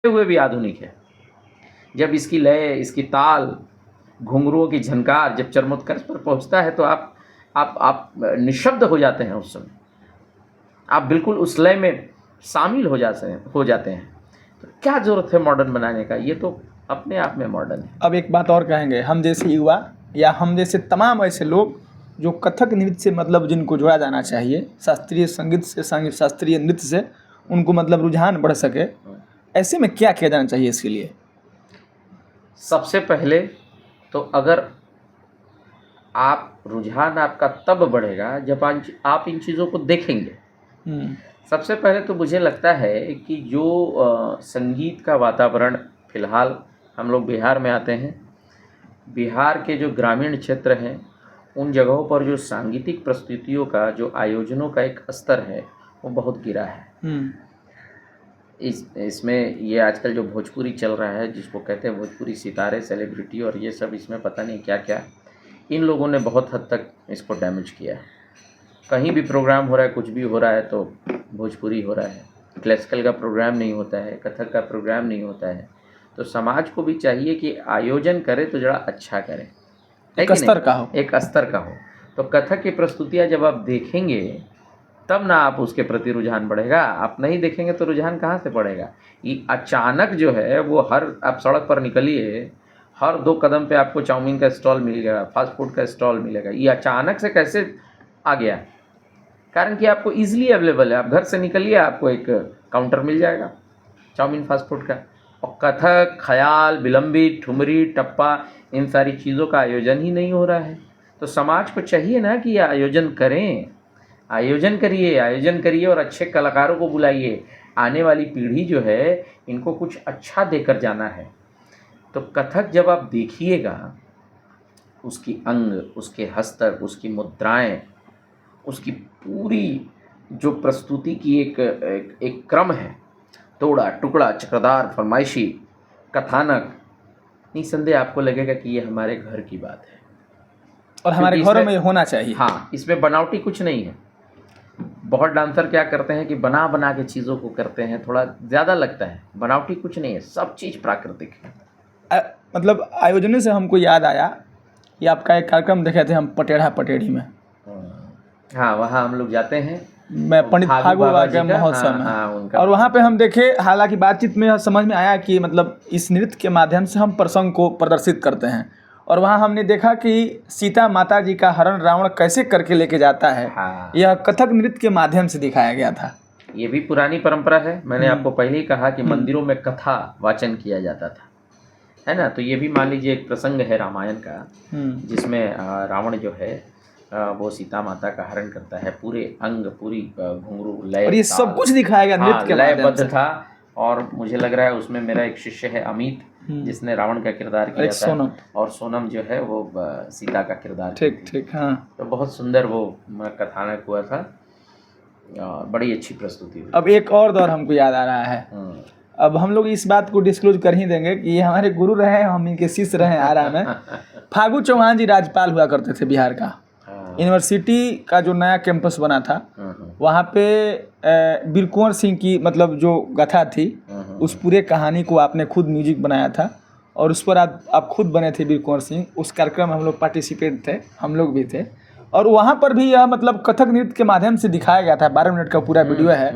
हुए भी आधुनिक है। जब इसकी लय, इसकी ताल, घुंघरुओं की झनकार जब चरमोत्कर्ष पर पहुंचता है तो आप निशब्द हो जाते हैं। उस समय आप बिल्कुल उस लय में शामिल हो जाते हैं। तो क्या ज़रूरत है मॉडर्न बनाने का? ये तो अपने आप में मॉडर्न है। अब एक बात और कहेंगे, हम जैसे युवा या हम जैसे तमाम ऐसे लोग जो कथक नृत्य से मतलब जिनको जोड़ा जाना चाहिए, शास्त्रीय संगीत से, शास्त्रीय नृत्य से उनको मतलब रुझान बढ़ सके, ऐसे में क्या किया जाना चाहिए इसके लिए? सबसे पहले तो अगर रुझान आपका तब बढ़ेगा जब आप इन चीज़ों को देखेंगे। सबसे पहले तो मुझे लगता है कि जो संगीत का वातावरण, फिलहाल हम लोग बिहार में आते हैं, बिहार के जो ग्रामीण क्षेत्र हैं उन जगहों पर जो सांगीतिक प्रस्तुतियों का, जो आयोजनों का एक स्तर है वो बहुत गिरा है। इसमें ये आजकल जो भोजपुरी चल रहा है, जिसको कहते हैं भोजपुरी सितारे, सेलिब्रिटी और ये सब, इसमें पता नहीं क्या क्या, इन लोगों ने बहुत हद तक इसको डैमेज किया है। कहीं भी प्रोग्राम हो रहा है, कुछ भी हो रहा है तो भोजपुरी हो रहा है, क्लासिकल का प्रोग्राम नहीं होता है, कथक का प्रोग्राम नहीं होता है। तो समाज को भी चाहिए कि आयोजन करे तो जरा अच्छा करें, एक स्तर का हो, एक स्तर का हो। तो कथक की प्रस्तुतियाँ जब आप देखेंगे तब ना आप उसके प्रति रुझान बढ़ेगा। आप नहीं देखेंगे तो रुझान कहाँ से बढ़ेगा? ये अचानक जो है वो आप सड़क पर निकलिए, हर 2 कदम पे आपको चाउमीन का स्टॉल मिलेगा, फास्ट फूड का स्टॉल मिलेगा। ये अचानक से कैसे आ गया? कारण कि आपको ईजिली अवेलेबल है। आप घर से निकलिए, आपको एक काउंटर मिल जाएगा चाउमीन फास्ट फूड का। और कथक, ख्याल, विलंबित, ठुमरी, टप्पा, इन सारी चीज़ों का आयोजन ही नहीं हो रहा है। तो समाज को चाहिए ना कि आयोजन करें, आयोजन करिए और अच्छे कलाकारों को बुलाइए। आने वाली पीढ़ी जो है इनको कुछ अच्छा देकर जाना है। तो कथक जब आप देखिएगा, उसकी अंग, उसके हस्तर, उसकी मुद्राएं, उसकी पूरी जो प्रस्तुति की एक क्रम है, तोड़ा टुकड़ा, चक्रधार, फरमाइशी, कथानक, निसंदेह आपको लगेगा कि ये हमारे घर की बात है और हमारे घरों में होना चाहिए। हाँ, इसमें बनावटी कुछ नहीं है। बहुत डांसर क्या करते हैं कि बना के चीज़ों को करते हैं, थोड़ा ज़्यादा लगता है। बनावटी कुछ नहीं है, सब चीज़ प्राकृतिक है। मतलब आयोजन से हमको याद आया कि आपका एक कार्यक्रम देखे थे हम पटेढ़ा पटेढ़ी में। हाँ, वहाँ हम लोग जाते हैं, मैं पंडित फागू बाबा के महोत्सव में। और वहाँ पे हम देखे, हालांकि बातचीत में समझ में आया कि मतलब इस नृत्य के माध्यम से हम प्रसंग को प्रदर्शित करते हैं। और वहाँ हमने देखा कि सीता माता जी का हरण रावण कैसे करके लेके जाता है। हाँ। यह कथक नृत्य के माध्यम से दिखाया गया था। ये भी पुरानी परंपरा है। मैंने आपको पहले ही कहा कि मंदिरों में कथा वाचन किया जाता था, है ना। तो ये भी मान लीजिए एक प्रसंग है रामायण का, जिसमें रावण जो है वो सीता माता का हरण करता है। पूरे अंग, पूरी घुंघरू, लय, और ये सब कुछ दिखाया गया नृत्य के माध्यम से। लयबद्ध था। और मुझे लग रहा है उसमें मेरा एक शिष्य है अमित, जिसने रावण का किरदार किया था, सोनम। और सोनम जो है वो सीता का किरदार। ठीक, हाँ। तो बहुत सुंदर वो कथानक हुआ था, बड़ी अच्छी प्रस्तुति हुई। अब एक और दौर हमको याद आ रहा है। अब हम लोग इस बात को डिस्क्लोज कर ही देंगे कि ये हमारे गुरु रहे, हम इनके शिष्य रहे आरा में। फागू चौहान जी राज्यपाल हुआ करते थे बिहार का। यूनिवर्सिटी का जो नया कैंपस बना था, वहाँ पे वीर कुंवर सिंह की मतलब जो गाथा थी, उस पूरे कहानी को आपने खुद म्यूजिक बनाया था और उस पर आप खुद बने थे वीर कुंवर सिंह। उस कार्यक्रम में हम लोग पार्टिसिपेट थे, हम लोग भी थे। और वहाँ पर भी यह मतलब कथक नृत्य के माध्यम से दिखाया गया था। 12 मिनट का पूरा वीडियो है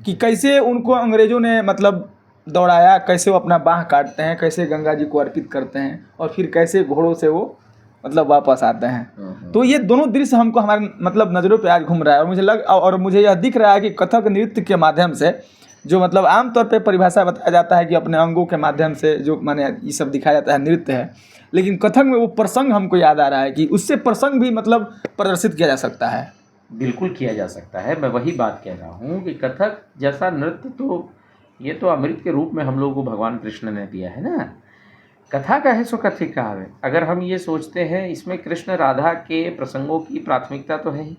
कि कैसे उनको अंग्रेजों ने मतलब दौड़ाया, कैसे वो अपना बाँह काटते हैं, कैसे गंगा जी को अर्पित करते हैं और फिर कैसे घोड़ों से वो मतलब वापस आते हैं। तो ये दोनों दृश्य हमको हमारे मतलब नज़रों पे आज घूम रहा है। और मुझे यह दिख रहा है कि कथक नृत्य के माध्यम से जो मतलब आमतौर पे परिभाषा बताया जाता है कि अपने अंगों के माध्यम से जो माने ये सब दिखाया जाता है नृत्य है, लेकिन कथक में वो प्रसंग हमको याद आ रहा है कि उससे प्रसंग भी मतलब प्रदर्शित किया जा सकता है। बिल्कुल किया जा सकता है। मैं वही बात कह रहा हूँ कि कथक जैसा नृत्य तो ये तो अमृत के रूप में हम लोगों को भगवान कृष्ण ने दिया है ना। कथा का है सो कथित कहावे। अगर हम ये सोचते हैं, इसमें कृष्ण राधा के प्रसंगों की प्राथमिकता तो है ही,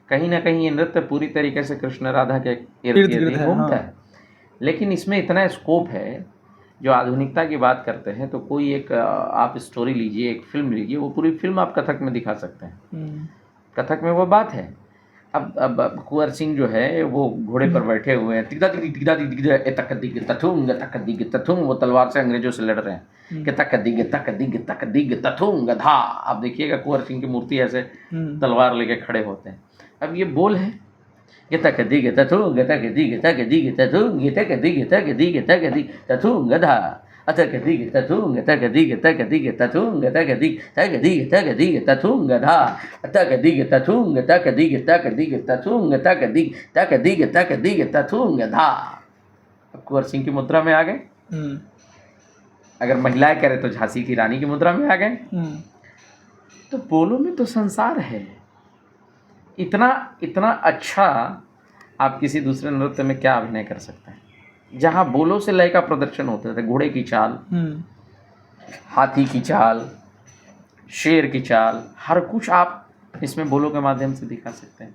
कहीं ना कहीं ये नृत्य पूरी तरीके से कृष्ण राधा के इर्द गिर्द घूमता है। लेकिन इसमें इतना स्कोप है, जो आधुनिकता की बात करते हैं तो कोई एक आप स्टोरी लीजिए, एक फिल्म लीजिए, वो पूरी फिल्म आप कथक में दिखा सकते हैं। कथक में वो बात है। अब कुंवर सिंह जो है वो घोड़े पर बैठे हुए हैं, तिगदा तिगदी तिगदा तिगदा तक दिग तथुंग, वो तलवार से अंग्रेजों से लड़ रहे हैं कि तक दिग तथुंग धा। अब देखिएगा कुंवर सिंह की मूर्ति ऐसे तलवार लेके खड़े होते हैं। अब ये बोल है कि तक दिग तथुंग तथुंग धा अतक दिग तथुंग तक दिग तथुंग तथुंग धा अतक दिग तथुंग तथुंग धा। कुंवर सिंह की मुद्रा में आ गए। अगर महिलाएं करें तो झांसी की रानी की मुद्रा में आ गए। तो बोलो में तो संसार है। इतना अच्छा आप किसी दूसरे नृत्य में क्या अभिनय कर सकते हैं? जहाँ बोलों से लय का प्रदर्शन होता था, घोड़े की चाल, हाथी की चाल, शेर की चाल, हर कुछ आप इसमें बोलों के माध्यम से दिखा सकते हैं।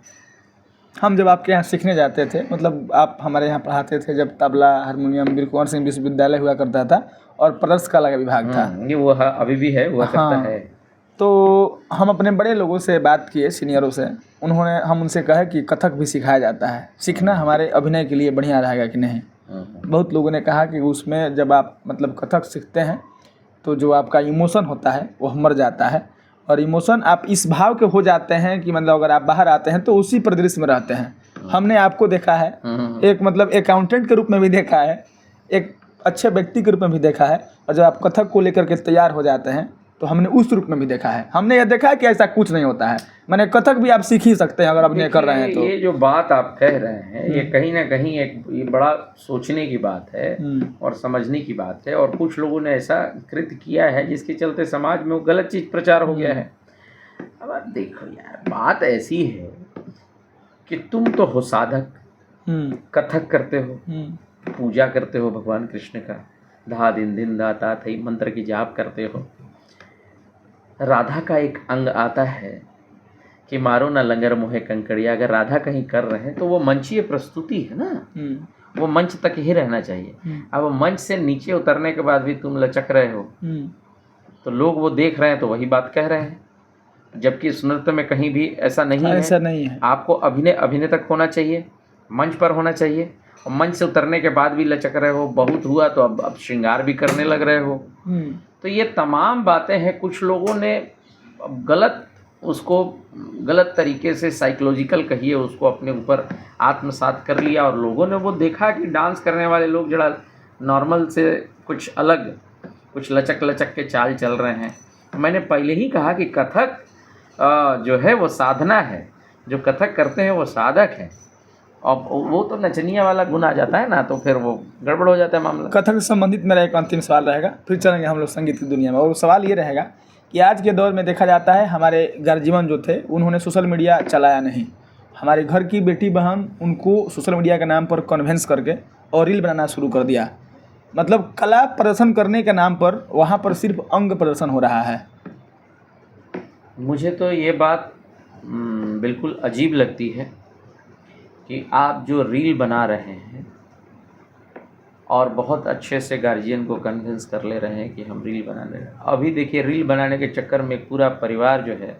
हम जब आपके यहाँ सीखने जाते थे, मतलब आप हमारे यहाँ पढ़ाते थे, जब तबला, हारमोनियम वीर कुंवर सिंह विश्वविद्यालय हुआ करता था और प्रदर्शन कला का विभाग था, ये वो अभी भी है, हुआ करता है। तो हम अपने बड़े लोगों से बात किए, सीनियरों से, हम उनसे कहे कि कथक भी सिखाया जाता है, सीखना हमारे अभिनय के लिए बढ़िया रहेगा कि नहीं। बहुत लोगों ने कहा कि उसमें जब आप मतलब कथक सीखते हैं तो जो आपका इमोशन होता है वो मर जाता है, और इमोशन आप इस भाव के हो जाते हैं कि मतलब अगर आप बाहर आते हैं तो उसी परिदृश्य में रहते हैं। हमने आपको देखा है, एक मतलब अकाउंटेंट के रूप में भी देखा है, एक अच्छे व्यक्ति के रूप में भी देखा है, और जब आप कथक को लेकर के तैयार हो जाते हैं तो हमने उस रूप में भी देखा है। हमने यह देखा है कि ऐसा कुछ नहीं होता है, मैंने कथक भी आप सीख ही सकते हैं अगर अभिनय कर रहे हैं तो। ये जो बात आप कह रहे हैं ये कहीं ना कहीं एक ये बड़ा सोचने की बात है और समझने की बात है, और कुछ लोगों ने ऐसा कृत्य किया है जिसके चलते समाज में वो गलत चीज प्रचार हो गया है। अब आप देखो यार, बात ऐसी है कि तुम तो हो साधक, कथक करते हो, पूजा करते हो भगवान कृष्ण का, धा दिन दिन दा ता थई मंत्र की जाप करते हो। राधा का एक अंग आता है कि मारो ना लंगर मोहे कंकड़िया। अगर राधा कहीं कर रहे हैं तो वो मंचीय प्रस्तुति है ना, वो मंच तक ही रहना चाहिए। अब मंच से नीचे उतरने के बाद भी तुम लचक रहे हो तो लोग वो देख रहे हैं तो वही बात कह रहे हैं, जबकि इस नृत्य में कहीं भी ऐसा नहीं है। आपको अभिनय तक होना चाहिए, मंच पर होना चाहिए, और मंच से उतरने के बाद भी लचक रहे हो, बहुत हुआ तो अब श्रृंगार भी करने लग रहे हो। तो ये तमाम बातें हैं, कुछ लोगों ने गलत तरीके से साइकोलॉजिकल कहिए उसको अपने ऊपर आत्मसात कर लिया, और लोगों ने वो देखा कि डांस करने वाले लोग जरा नॉर्मल से कुछ अलग, कुछ लचक के चाल चल रहे हैं। मैंने पहले ही कहा कि कथक जो है वो साधना है, जो कथक करते हैं वो साधक है, और वो तो नचनिया वाला गुण आ जाता है ना, तो फिर वो गड़बड़ हो जाता है मामला। कथक से संबंधित मेरा एक अंतिम सवाल रहेगा, फिर चलेंगे हम लोग संगीत की दुनिया में। और सवाल ये रहेगा कि आज के दौर में देखा जाता है हमारे गार्जियन जो थे उन्होंने सोशल मीडिया चलाया नहीं। हमारे घर की बेटी बहन उनको सोशल मीडिया के नाम पर कन्विंस करके और रील बनाना शुरू कर दिया। मतलब कला प्रदर्शन करने के नाम पर वहाँ पर सिर्फ अंग प्रदर्शन हो रहा है। मुझे तो ये बात बिल्कुल अजीब लगती है कि आप जो रील बना रहे हैं और बहुत अच्छे से गार्जियन को कन्विंस कर ले रहे हैं कि हम रील बना रहे हैं। अभी देखिए, रील बनाने के चक्कर में पूरा परिवार जो है,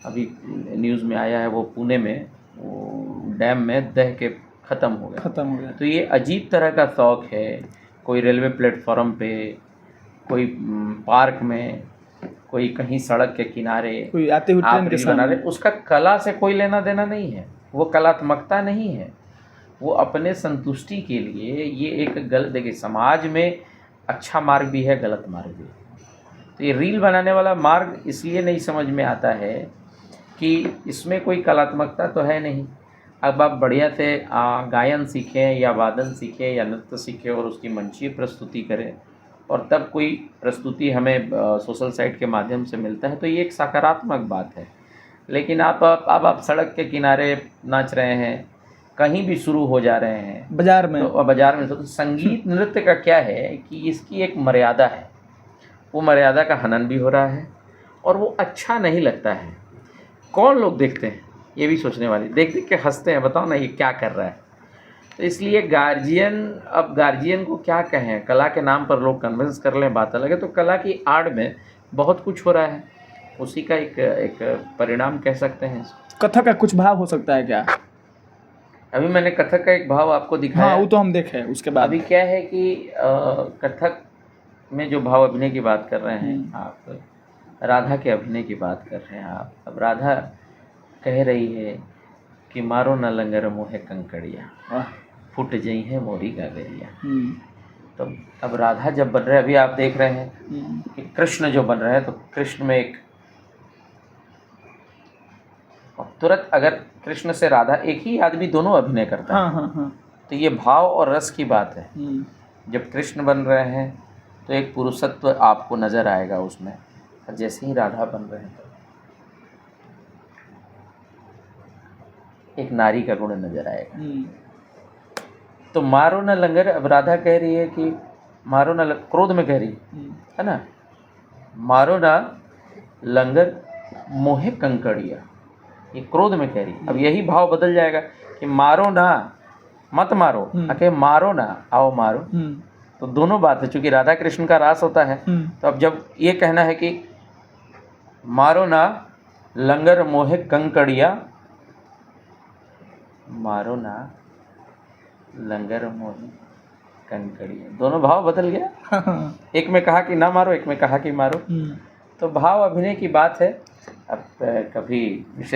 अभी न्यूज़ में आया है, वो पुणे में वो डैम में दह के ख़त्म हो गया। तो ये अजीब तरह का शौक़ है। कोई रेलवे प्लेटफॉर्म पे, कोई पार्क में, कोई कहीं सड़क के किनारे, कोई आते हुए ट्रेन के बना रहे, उसका कला से कोई लेना देना नहीं है, वो कलात्मकता नहीं है, वो अपने संतुष्टि के लिए ये एक गलत, देखिए समाज में अच्छा मार्ग भी है, गलत मार्ग भी है। तो ये रील बनाने वाला मार्ग इसलिए नहीं समझ में आता है कि इसमें कोई कलात्मकता तो है नहीं। अब आप बढ़िया से गायन सीखें या वादन सीखें या नृत्य सीखें और उसकी मंचीय प्रस्तुति करें, और तब कोई प्रस्तुति हमें सोशल साइट के माध्यम से मिलता है, तो ये एक सकारात्मक बात है। लेकिन आप सड़क के किनारे नाच रहे हैं, कहीं भी शुरू हो जा रहे हैं, बाजार में तो संगीत नृत्य का क्या है कि इसकी एक मर्यादा है, वो मर्यादा का हनन भी हो रहा है और वो अच्छा नहीं लगता है। कौन लोग देखते हैं, ये भी सोचने वाली, देख के हंसते हैं, बताओ ना ये क्या कर रहा है। तो इसलिए गार्जियन को क्या कहें, कला के नाम पर लोग कन्विंस कर लें, बात अलग है। तो कला की आड़ में बहुत कुछ हो रहा है, उसी का एक परिणाम कह सकते हैं। कथक का कुछ भाव हो सकता है क्या? अभी मैंने कथक का एक भाव आपको दिखाया। हाँ, वो तो हम देखे, उसके बाद अभी क्या है कि कथक में जो भाव अभिनय की बात कर रहे हैं आप, राधा के अभिनय की बात कर रहे हैं आप। अब राधा कह रही है कि मारो न लंगर मोहे कंकड़िया, वाह। फुट जई है मोरी गागरिया। हम्म, तो अब राधा जब बन रहे हैं, अभी आप देख रहे हैं कि कृष्ण जो बन रहे हैं, तो कृष्ण में एक तुरंत अगर कृष्ण से राधा, एक ही आदमी दोनों अभिनय करता है, हाँ हाँ हाँ। तो ये भाव और रस की बात है। हम्म, जब कृष्ण बन रहे हैं तो एक पुरुषत्व आपको नजर आएगा उसमें, और जैसे ही राधा बन रहे हैं तो एक नारी का गुण नजर आएगा। तो मारो न लंगर, अब राधा कह रही है कि मारो न, क्रोध में कह रही है ना, मारो ना लंगर मोहे कंकड़िया, ये क्रोध में कह रही। अब यही भाव बदल जाएगा कि मारो ना, मत मारो, आके मारो ना, आओ मारो। तो दोनों बात है, चूंकि राधा कृष्ण का रास होता है। तो अब जब ये कहना है कि मारो ना लंगर मोहे कंकड़िया, मारो ना लंगर मोहे कंकड़िया, दोनों भाव बदल गया। एक में कहा कि ना मारो, एक में कहा कि मारो। तो भाव अभिनय की बात है। अब कभी विशेष